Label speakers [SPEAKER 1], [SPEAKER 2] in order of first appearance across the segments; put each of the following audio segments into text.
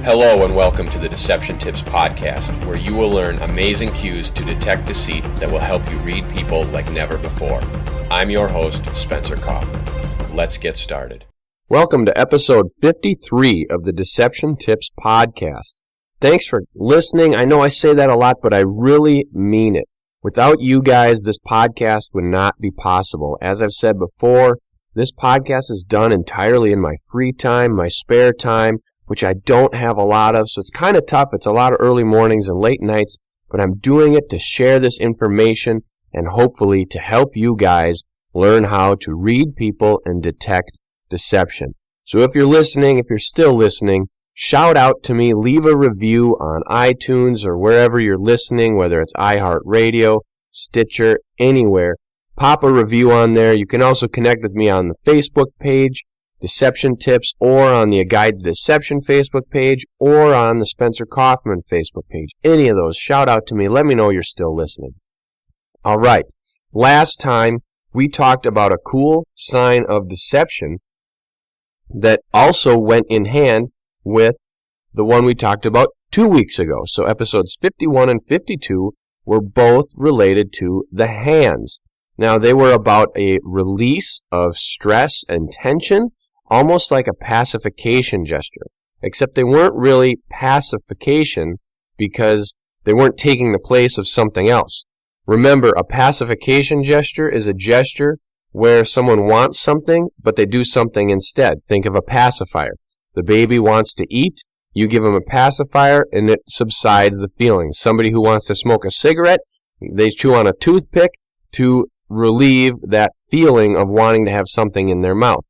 [SPEAKER 1] Hello and welcome to the Deception Tips podcast, where you will learn amazing cues to detect deceit that will help you read people like never before. I'm your host, Spencer Kaufman. Let's get started.
[SPEAKER 2] Welcome to episode 53 of the Deception Tips podcast. Thanks for listening. I know I say that a lot, but I really mean it. Without you guys, this podcast would not be possible. As I've said before, this podcast is done entirely in my free time, my spare time, which I don't have a lot of, so it's kind of tough. It's a lot of early mornings and late nights, but I'm doing it to share this information and hopefully to help you guys learn how to read people and detect deception. So if you're listening, if you're still listening, shout out to me, leave a review on iTunes or wherever you're listening, whether it's iHeartRadio, Stitcher, anywhere. Pop a review on there. You can also connect with me on the Facebook page, Deception Tips, or on the A Guide to Deception Facebook page, or on the Spencer Kaufman Facebook page. Any of those, shout out to me. Let me know you're still listening. All right. Last time, we talked about a cool sign of deception that also went in hand with the one we talked about 2 weeks ago. So episodes 51 and 52 were both related to the hands. Now, they were about a release of stress and tension, almost like a pacification gesture, except they weren't really pacification because they weren't taking the place of something else. Remember, a pacification gesture is a gesture where someone wants something, but they do something instead. Think of a pacifier. The baby wants to eat, you give them a pacifier, and it subsides the feeling. Somebody who wants to smoke a cigarette, they chew on a toothpick to relieve that feeling of wanting to have something in their mouth.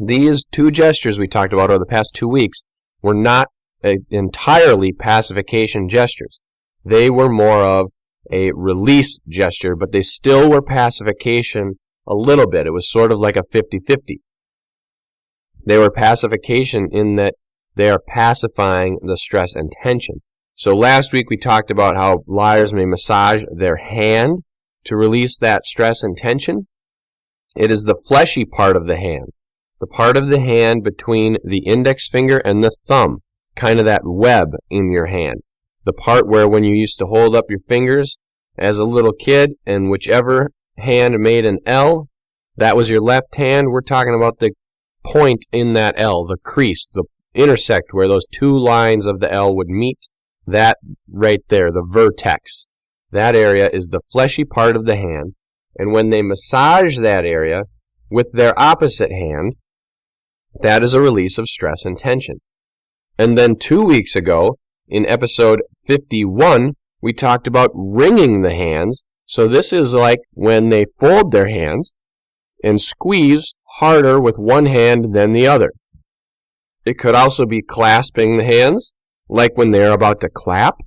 [SPEAKER 2] These two gestures we talked about over the past 2 weeks were not entirely pacification gestures. They were more of a release gesture, but they still were pacification a little bit. It was sort of like a 50-50. They were pacification in that they are pacifying the stress and tension. So last week we talked about how liars may massage their hand to release that stress and tension. It is the fleshy part of the hand. The part of the hand between the index finger and the thumb, kind of that web in your hand. The part where when you used to hold up your fingers as a little kid and whichever hand made an L, that was your left hand. We're talking about the point in that L, the crease, the intersect where those two lines of the L would meet. That right there, the vertex. That area is the fleshy part of the hand. And when they massage that area with their opposite hand, that is a release of stress and tension. And then 2 weeks ago, in episode 51, we talked about wringing the hands. So this is like when they fold their hands and squeeze harder with one hand than the other. It could also be clasping the hands, like when they're about to clap,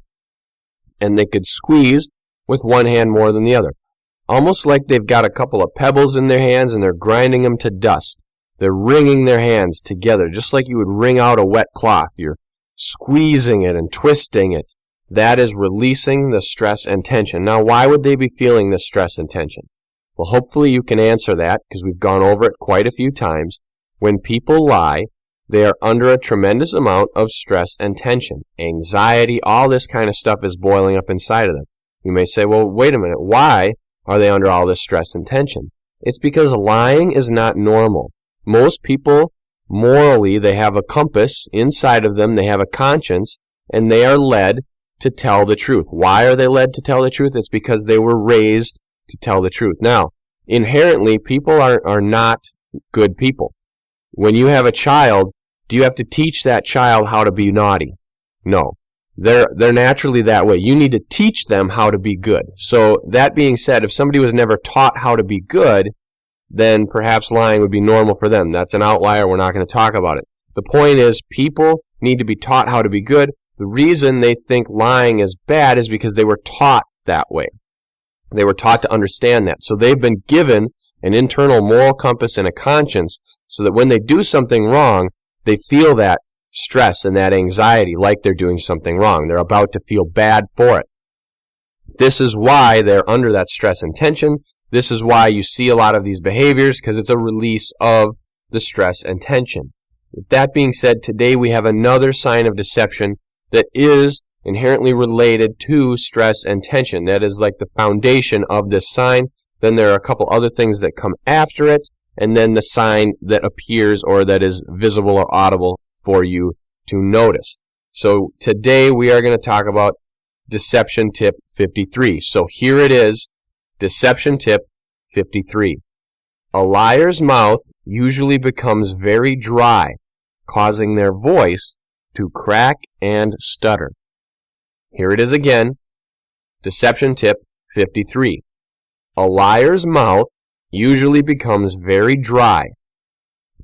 [SPEAKER 2] and they could squeeze with one hand more than the other. Almost like they've got a couple of pebbles in their hands and they're grinding them to dust. They're wringing their hands together, just like you would wring out a wet cloth. You're squeezing it and twisting it. That is releasing the stress and tension. Now, why would they be feeling this stress and tension? Well, hopefully you can answer that because we've gone over it quite a few times. When people lie, they are under a tremendous amount of stress and tension. Anxiety, all this kind of stuff is boiling up inside of them. You may say, well, wait a minute, why are they under all this stress and tension? It's because lying is not normal. Most people, morally, they have a compass inside of them, they have a conscience, and they are led to tell the truth. Why are they led to tell the truth? It's because they were raised to tell the truth. Now, inherently, people are not good people. When you have a child, do you have to teach that child how to be naughty? No. They're naturally that way. You need to teach them how to be good. So that being said, if somebody was never taught how to be good, then perhaps lying would be normal for them. That's an outlier. We're not going to talk about it. The point is, people need to be taught how to be good. The reason they think lying is bad is because they were taught that way. They were taught to understand that. So they've been given an internal moral compass and a conscience so that when they do something wrong, they feel that stress and that anxiety like they're doing something wrong. They're about to feel bad for it. This is why they're under that stress and tension. This is why you see a lot of these behaviors, because it's a release of the stress and tension. With that being said, today we have another sign of deception that is inherently related to stress and tension. That is like the foundation of this sign. Then there are a couple other things that come after it, and then the sign that appears or that is visible or audible for you to notice. So today we are going to talk about deception tip 53. So here it is, deception tip 53. A liar's mouth usually becomes very dry, causing their voice to crack and stutter. Here it is again, deception tip 53. A liar's mouth usually becomes very dry,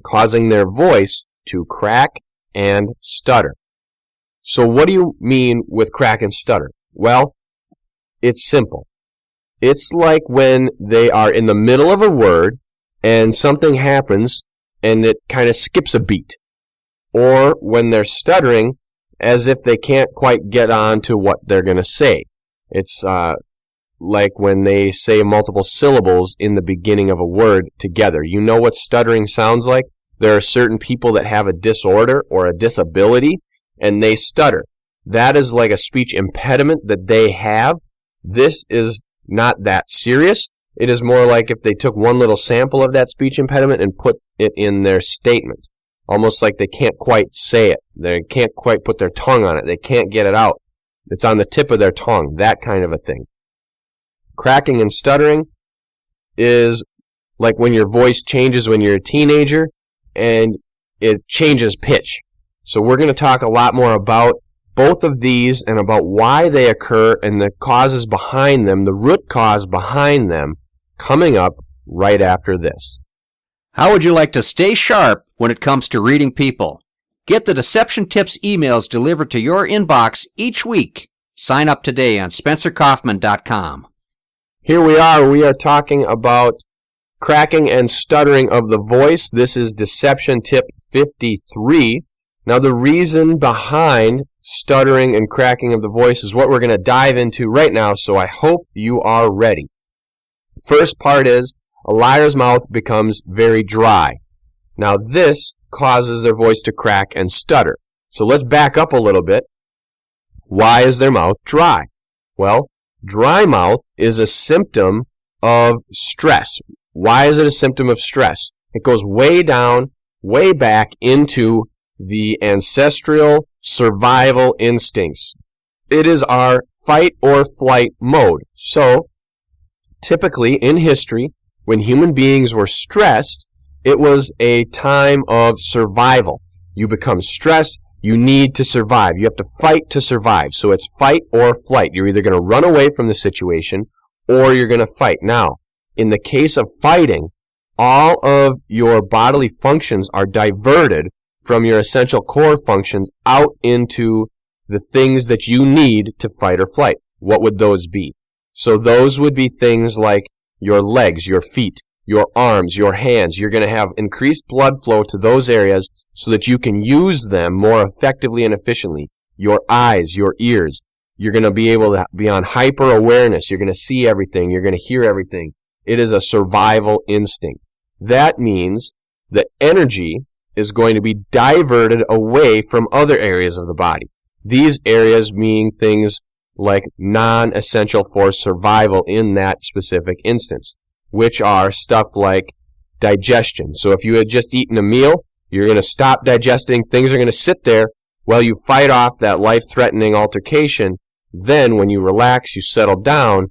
[SPEAKER 2] causing their voice to crack and stutter. So what do you mean with crack and stutter? Well, it's simple. It's like when they are in the middle of a word and something happens and it kind of skips a beat. Or when they're stuttering as if they can't quite get on to what they're going to say. It's like when they say multiple syllables in the beginning of a word together. You know what stuttering sounds like? There are certain people that have a disorder or a disability, and they stutter. That is like a speech impediment that they have. This is not that serious. It is more like if they took one little sample of that speech impediment and put it in their statement. Almost like they can't quite say it. They can't quite put their tongue on it. They can't get it out. It's on the tip of their tongue, that kind of a thing. Cracking and stuttering is like when your voice changes when you're a teenager and it changes pitch. So we're going to talk a lot more about both of these and about why they occur and the causes behind them, the root cause behind them, coming up right after this.
[SPEAKER 3] How would you like to stay sharp when it comes to reading people? Get the Deception Tips emails delivered to your inbox each week. Sign up today on SpencerKaufman.com.
[SPEAKER 2] Here we are talking about cracking and stuttering of the voice. This is deception tip 53. Now the reason behind stuttering and cracking of the voice is what we're going to dive into right now, so I hope you are ready. First part is a liar's mouth becomes very dry. Now this causes their voice to crack and stutter. So let's back up a little bit. Why is their mouth dry? Well, dry mouth is a symptom of stress. Why is it a symptom of stress? It goes way down, way back into the ancestral survival instincts. It is our fight or flight mode. So, typically in history, when human beings were stressed, it was a time of survival. You become stressed, you need to survive. You have to fight to survive. So it's fight or flight. You're either going to run away from the situation or you're going to fight. Now, in the case of fighting, all of your bodily functions are diverted from your essential core functions out into the things that you need to fight or flight. What would those be? So those would be things like your legs, your feet, your arms, your hands. You're going to have increased blood flow to those areas so that you can use them more effectively and efficiently. Your eyes, your ears. You're going to be able to be on hyper awareness. You're going to see everything. You're going to hear everything. It is a survival instinct. That means that energy is going to be diverted away from other areas of the body. These areas mean things like non-essential for survival in that specific instance, which are stuff like digestion. So if you had just eaten a meal, you're going to stop digesting. Things are going to sit there while you fight off that life-threatening altercation. Then when you relax, you settle down,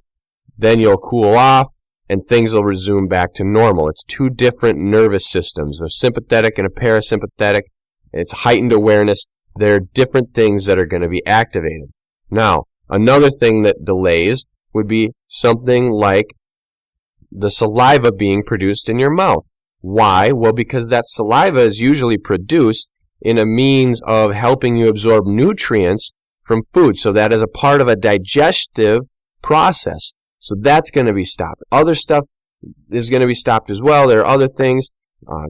[SPEAKER 2] then you'll cool off, and things will resume back to normal. It's two different nervous systems, a sympathetic and a parasympathetic. It's heightened awareness. There are different things that are going to be activated. Now, another thing that delays would be something like the saliva being produced in your mouth. Why? Well, because that saliva is usually produced in a means of helping you absorb nutrients from food. So that is a part of a digestive process. So that's going to be stopped. Other stuff is going to be stopped as well. There are other things,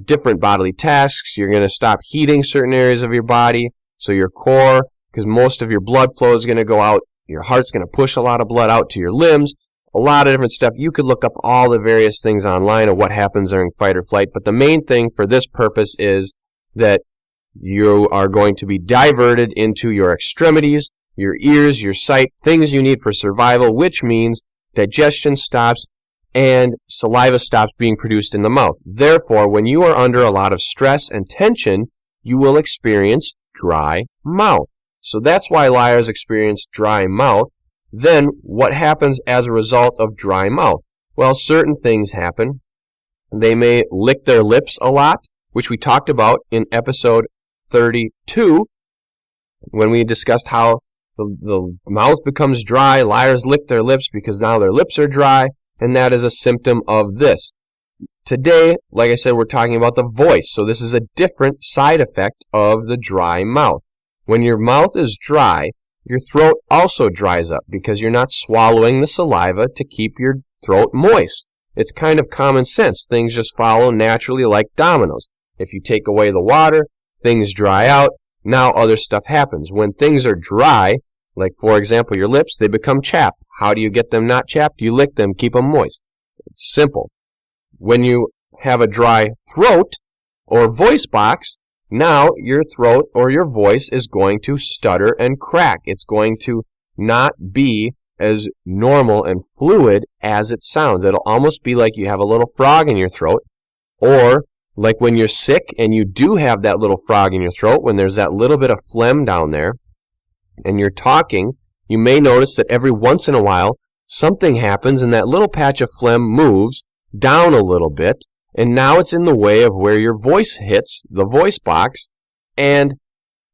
[SPEAKER 2] different bodily tasks. You're going to stop heating certain areas of your body. So your core, because most of your blood flow is going to go out. Your heart's going to push a lot of blood out to your limbs. A lot of different stuff. You could look up all the various things online of what happens during fight or flight. But the main thing for this purpose is that You are going to be diverted into your extremities, your ears, your sight, things you need for survival, which means digestion stops and saliva stops being produced in the mouth. Therefore, when you are under a lot of stress and tension, you will experience dry mouth. So that's why liars experience dry mouth. Then what happens as a result of dry mouth? Well, certain things happen. They may lick their lips a lot, which we talked about in episode 32 when we discussed how the mouth becomes dry. Liars lick their lips because now their lips are dry, and that is a symptom of this. Today, like I said, we're talking about the voice. So this is a different side effect of the dry mouth. When your mouth is dry, your throat also dries up because you're not swallowing the saliva to keep your throat moist. It's kind of common sense. Things just follow naturally like dominoes. If you take away the water, things dry out. Now other stuff happens. When things are dry, like for example your lips, they become chapped. How do you get them not chapped? You lick them, keep them moist. It's simple. When you have a dry throat or voice box, now your throat or your voice is going to stutter and crack. It's going to not be as normal and fluid as it sounds. It'll almost be like you have a little frog in your throat, or like when you're sick and you do have that little frog in your throat, when there's that little bit of phlegm down there and you're talking, you may notice that every once in a while something happens and that little patch of phlegm moves down a little bit, and now it's in the way of where your voice hits the voice box, and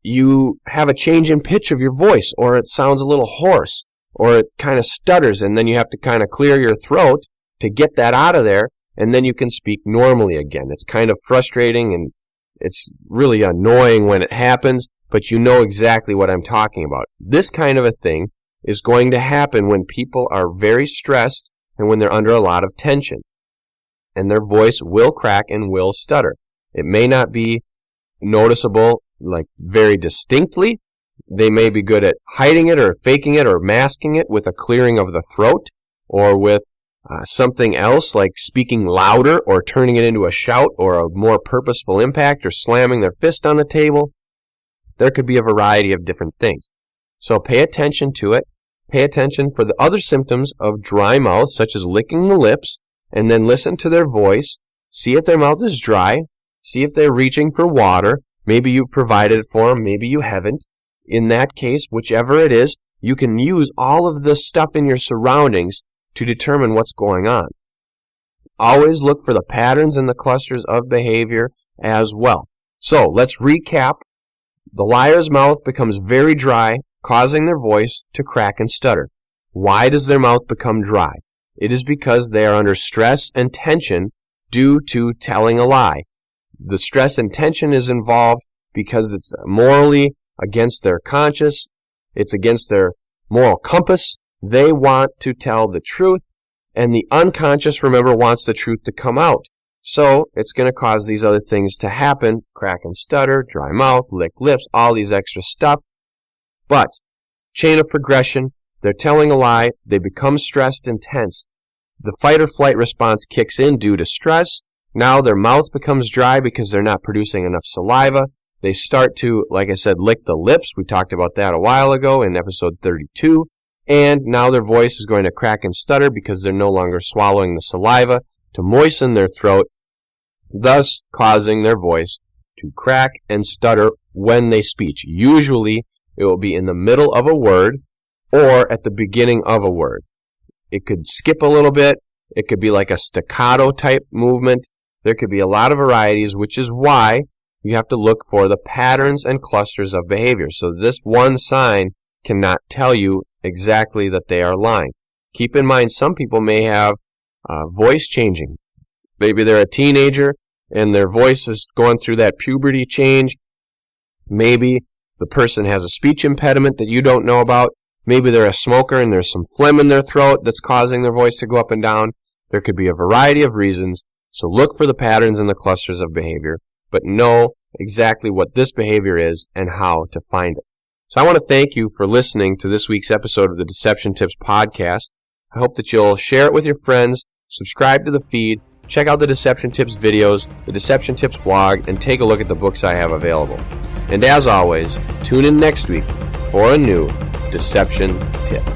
[SPEAKER 2] you have a change in pitch of your voice, or it sounds a little hoarse, or it kind of stutters, and then you have to kind of clear your throat to get that out of there, and then you can speak normally again. It's kind of frustrating, and it's really annoying when it happens, but you know exactly what I'm talking about. This kind of a thing is going to happen when people are very stressed and when they're under a lot of tension, and their voice will crack and will stutter. It may not be noticeable like very distinctly. They may be good at hiding it or faking it or masking it with a clearing of the throat, or with something else like speaking louder or turning it into a shout or a more purposeful impact or slamming their fist on the table. There could be a variety of different things. So pay attention to it. Pay attention for the other symptoms of dry mouth, such as licking the lips, and then listen to their voice. See if their mouth is dry. See if they're reaching for water. Maybe you provided it for them. Maybe you haven't. In that case, whichever it is, you can use all of the stuff in your surroundings to determine what's going on. Always look for the patterns and the clusters of behavior as well. So let's recap. The liar's mouth becomes very dry, causing their voice to crack and stutter. Why does their mouth become dry? It is because they are under stress and tension due to telling a lie. The stress and tension is involved because it's morally against their conscience. It's against their moral compass. They want to tell the truth, and the unconscious, remember, wants the truth to come out. So it's going to cause these other things to happen: crack and stutter, dry mouth, lick lips, all these extra stuff. But chain of progression, they're telling a lie, they become stressed and tense. The fight or flight response kicks in due to stress. Now their mouth becomes dry because they're not producing enough saliva. They start to, like I said, lick the lips. We talked about that a while ago in episode 32. And now their voice is going to crack and stutter because they're no longer swallowing the saliva to moisten their throat, thus causing their voice to crack and stutter when they speak. Usually it will be in the middle of a word or at the beginning of a word. It could skip a little bit. It could be like a staccato type movement. There could be a lot of varieties, which is why you have to look for the patterns and clusters of behavior. So this one sign cannot tell you exactly that they are lying. Keep in mind, some people may have voice changing. Maybe they're a teenager and their voice is going through that puberty change. Maybe the person has a speech impediment that you don't know about. Maybe they're a smoker and there's some phlegm in their throat that's causing their voice to go up and down. There could be a variety of reasons. So look for the patterns and the clusters of behavior, but know exactly what this behavior is and how to find it. So I want to thank you for listening to this week's episode of the Deception Tips podcast. I hope that you'll share it with your friends, subscribe to the feed, check out the Deception Tips videos, the Deception Tips blog, and take a look at the books I have available. And as always, tune in next week for a new deception tip.